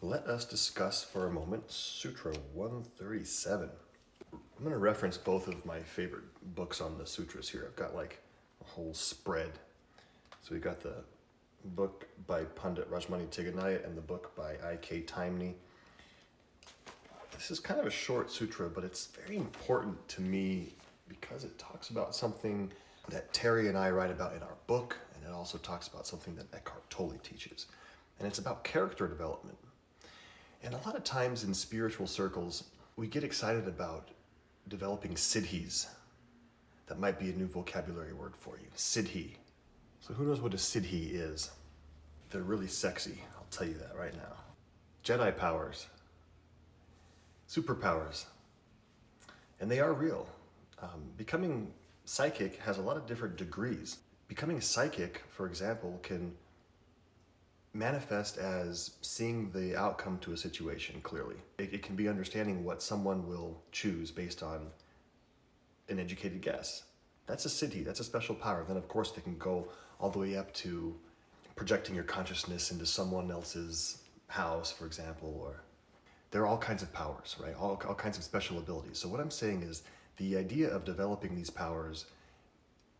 Let us discuss for a moment Sutra 137. I'm going to reference both of my favorite books on the sutras here. I've got like a whole spread. So we've got the book by Pandit Rajmani Tiganayat and the book by I.K. Taimni. This is kind of a short sutra, but it's very important to me because it talks about something that Terry and I write about in our book, and it also talks about something that Eckhart Tolle teaches. And it's about character development. And a lot of times in spiritual circles, we get excited about developing siddhis. That might be a new vocabulary word for you, siddhi. So who knows what a siddhi is? They're really sexy, I'll tell you that right now. Jedi powers, superpowers, and they are real. Becoming psychic has a lot of different degrees. Becoming psychic, for example, can manifest as seeing the outcome to a situation clearly. It can be understanding what someone will choose based on an educated guess. That's a siddhi, that's a special power. Then of course they can go all the way up to projecting your consciousness into someone else's house, for example, or there are all kinds of powers, right? All kinds of special abilities. So what I'm saying is the idea of developing these powers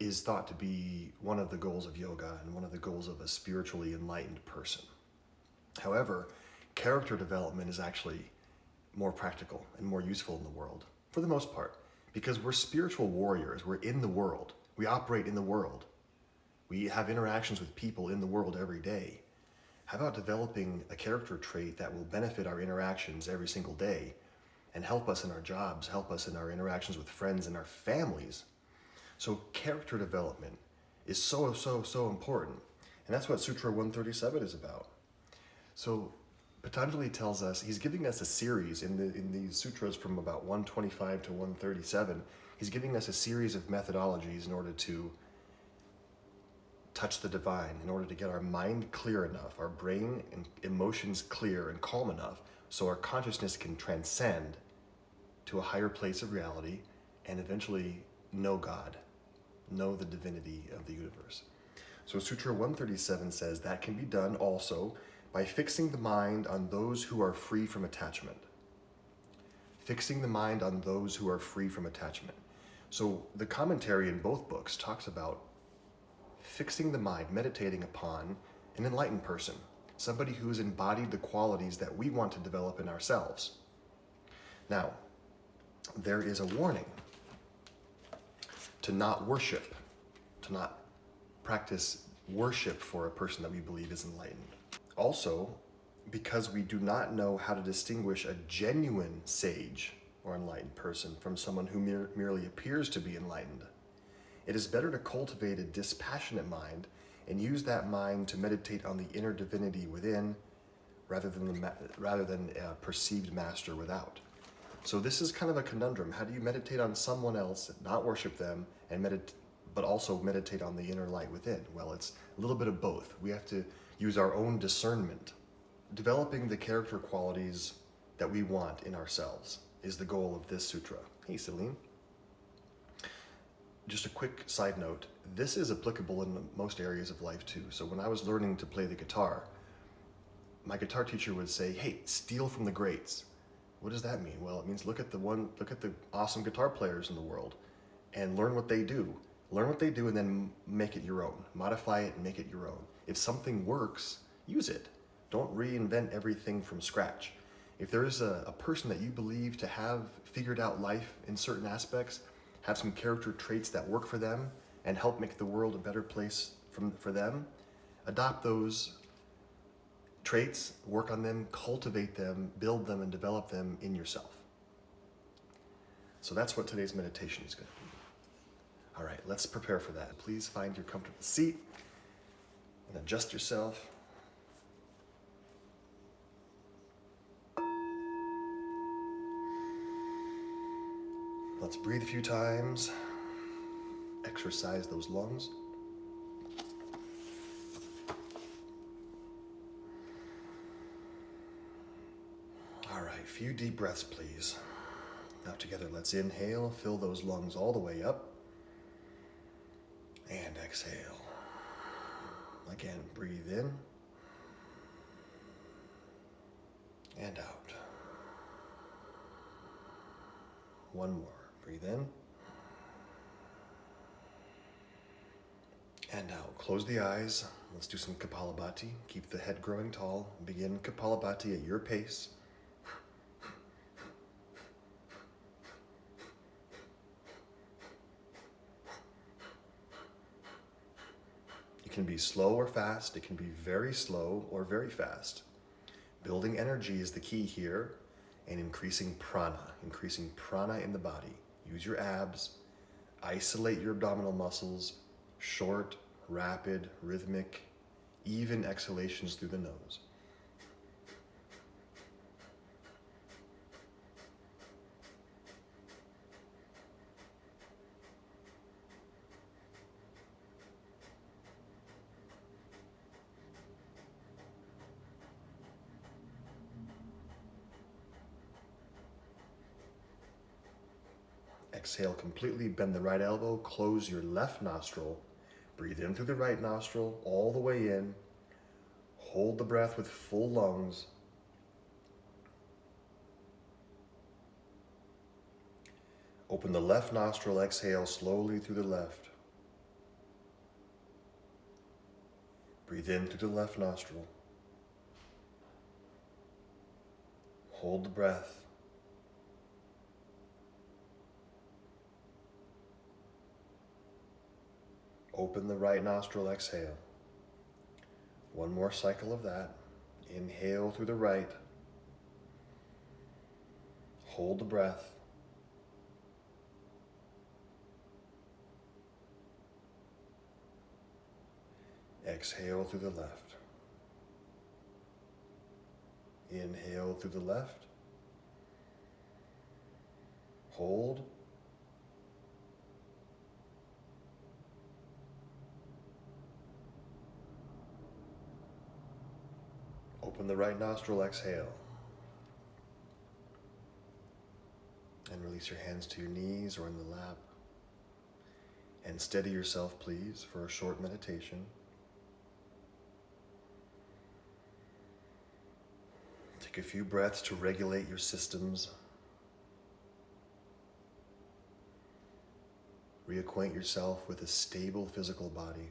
is thought to be one of the goals of yoga and one of the goals of a spiritually enlightened person. However, character development is actually more practical and more useful in the world, for the most part, because we're spiritual warriors. We're in the world. We operate in the world. We have interactions with people in the world every day. How about developing a character trait that will benefit our interactions every single day and help us in our jobs, help us in our interactions with friends and our families? So character development is so important. And that's what Sutra 137 is about. So Patanjali tells us, he's giving us a series in these sutras from about 125 to 137. He's giving us a series of methodologies in order to touch the divine, in order to get our mind clear enough, our brain and emotions clear and calm enough so our consciousness can transcend to a higher place of reality and eventually know God, know the divinity of the universe. So Sutra 137 says that can be done also by fixing the mind on those who are free from attachment. Fixing the mind on those who are free from attachment. So the commentary in both books talks about fixing the mind, meditating upon an enlightened person, somebody who has embodied the qualities that we want to develop in ourselves. Now, there is a warning to not worship, to not practice worship for a person that we believe is enlightened. Also, because we do not know how to distinguish a genuine sage or enlightened person from someone who merely appears to be enlightened, it is better to cultivate a dispassionate mind and use that mind to meditate on the inner divinity within rather than a perceived master without. So this is kind of a conundrum. How do you meditate on someone else, not worship them, but also meditate on the inner light within? Well, it's a little bit of both. We have to use our own discernment. Developing the character qualities that we want in ourselves is the goal of this sutra. Hey, Celine. Just a quick side note, this is applicable in most areas of life too. So when I was learning to play the guitar, my guitar teacher would say, hey, steal from the greats. What does that mean? Well, it means look at the awesome guitar players in the world and learn what they do. Learn what they do and then make it your own. Modify it and make it your own. If something works, use it. Don't reinvent everything from scratch. If there is a person that you believe to have figured out life in certain aspects, have some character traits that work for them and help make the world a better place for them, adopt those traits, work on them, cultivate them, build them, and develop them in yourself. So that's what today's meditation is going to be. All right, let's prepare for that. Please find your comfortable seat and adjust yourself. Let's breathe a few times. Exercise those lungs. All right, a few deep breaths, please. Now together, let's inhale, fill those lungs all the way up. And exhale. Again, breathe in. One more. Breathe in. And now close the eyes. Let's do some Kapalabhati. Keep the head growing tall. Begin Kapalabhati at your pace. It can be slow or fast. It can be very slow or very fast. Building energy is the key here, and increasing prana in the body. Use your abs. Isolate your abdominal muscles. Short, rapid, rhythmic, even exhalations through the nose. Exhale completely, bend the right elbow, close your left nostril. Breathe in through the right nostril, all the way in. Hold the breath with full lungs. Open the left nostril, exhale slowly through the left. Breathe in through the left nostril. Hold the breath. Open the right nostril, exhale. One more cycle of that. Inhale through the right. Hold the breath. Exhale through the left. Inhale through the left. Hold. Open the right nostril, exhale. And release your hands to your knees or in the lap. And steady yourself, please, for a short meditation. Take a few breaths to regulate your systems. Reacquaint yourself with a stable physical body.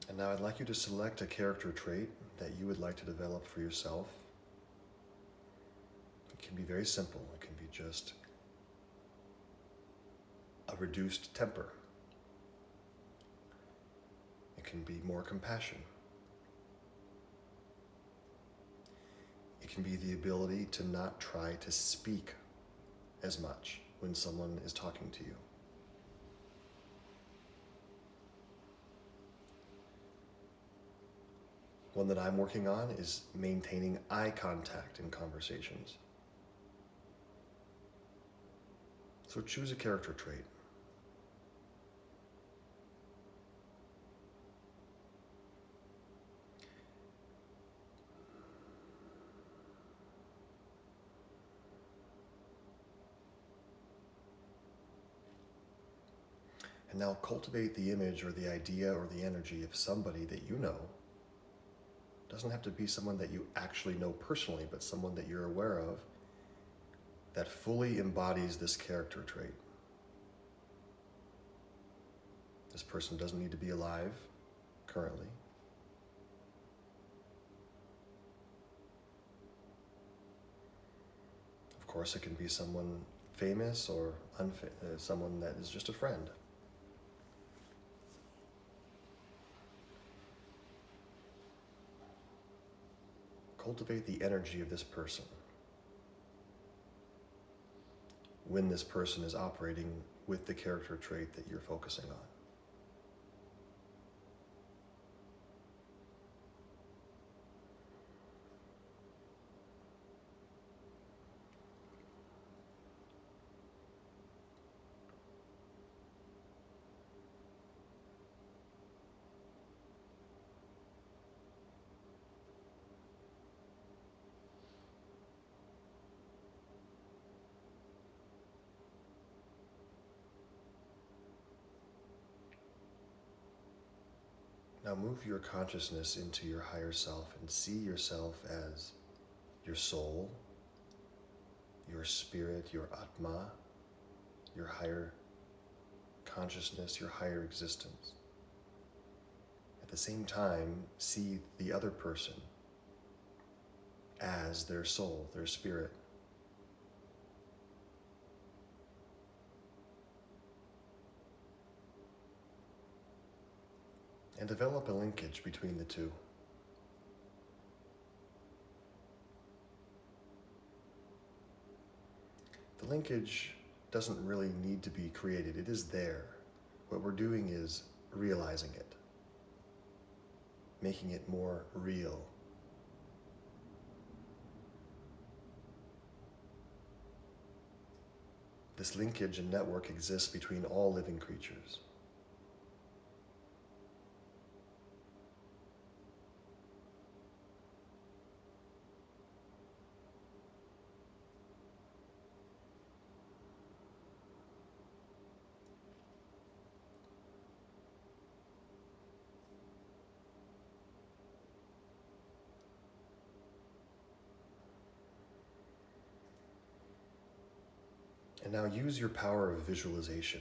And now I'd like you to select a character trait that you would like to develop for yourself. It can be very simple. It can be just a reduced temper. It can be more compassion. It can be the ability to not try to speak as much when someone is talking to you. One that I'm working on is maintaining eye contact in conversations. So choose a character trait. And now cultivate the image or the idea or the energy of somebody that you know. Doesn't have to be someone that you actually know personally, but someone that you're aware of that fully embodies this character trait. This person doesn't need to be alive currently. Of course, it can be someone famous or someone that is just a friend. Cultivate the energy of this person when this person is operating with the character trait that you're focusing on. Now move your consciousness into your higher self and see yourself as your soul, your spirit, your atma, your higher consciousness, your higher existence. At the same time, see the other person as their soul, their spirit. And develop a linkage between the two. The linkage doesn't really need to be created. It is there. What we're doing is realizing it, making it more real. This linkage and network exists between all living creatures. And now use your power of visualization.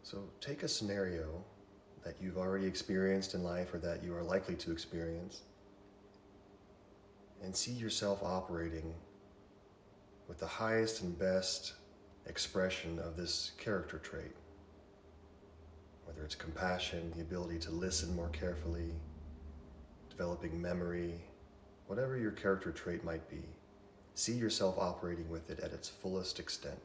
So take a scenario that you've already experienced in life or that you are likely to experience, and see yourself operating with the highest and best expression of this character trait. Whether it's compassion, the ability to listen more carefully, developing memory, whatever your character trait might be, see yourself operating with it at its fullest extent.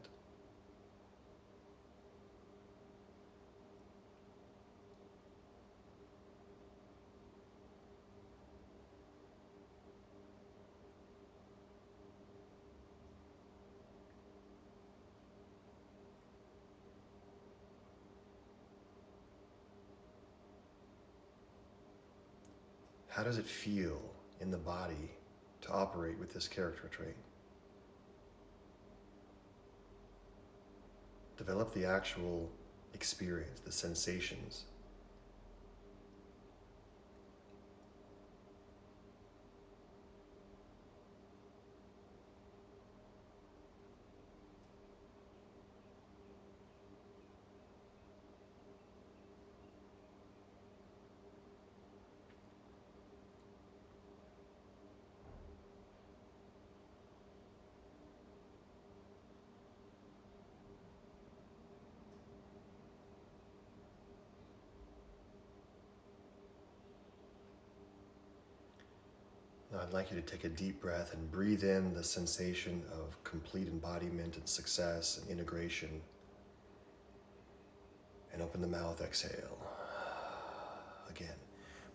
How does it feel in the body to operate with this character trait? Develop the actual experience, the sensations. Now I'd like you to take a deep breath and breathe in the sensation of complete embodiment and success and integration. And open the mouth, exhale. Again,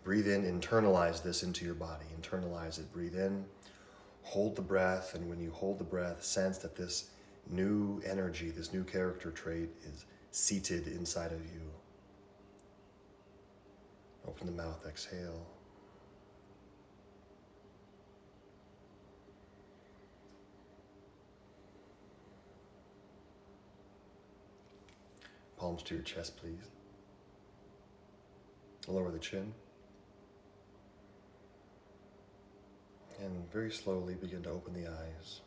breathe in, internalize this into your body. Internalize it, breathe in, hold the breath, and when you hold the breath, sense that this new energy, this new character trait is seated inside of you. Open the mouth, exhale. Palms to your chest, please. Lower the chin. And very slowly begin to open the eyes.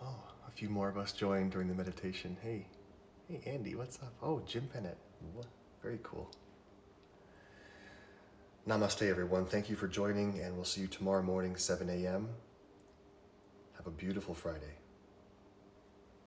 Oh, a few more of us joined during the meditation. Hey Andy, what's up? Oh, Jim Pennant. What? Very cool. Namaste, everyone. Thank you for joining, and we'll see you tomorrow morning, 7 a.m. Have a beautiful Friday.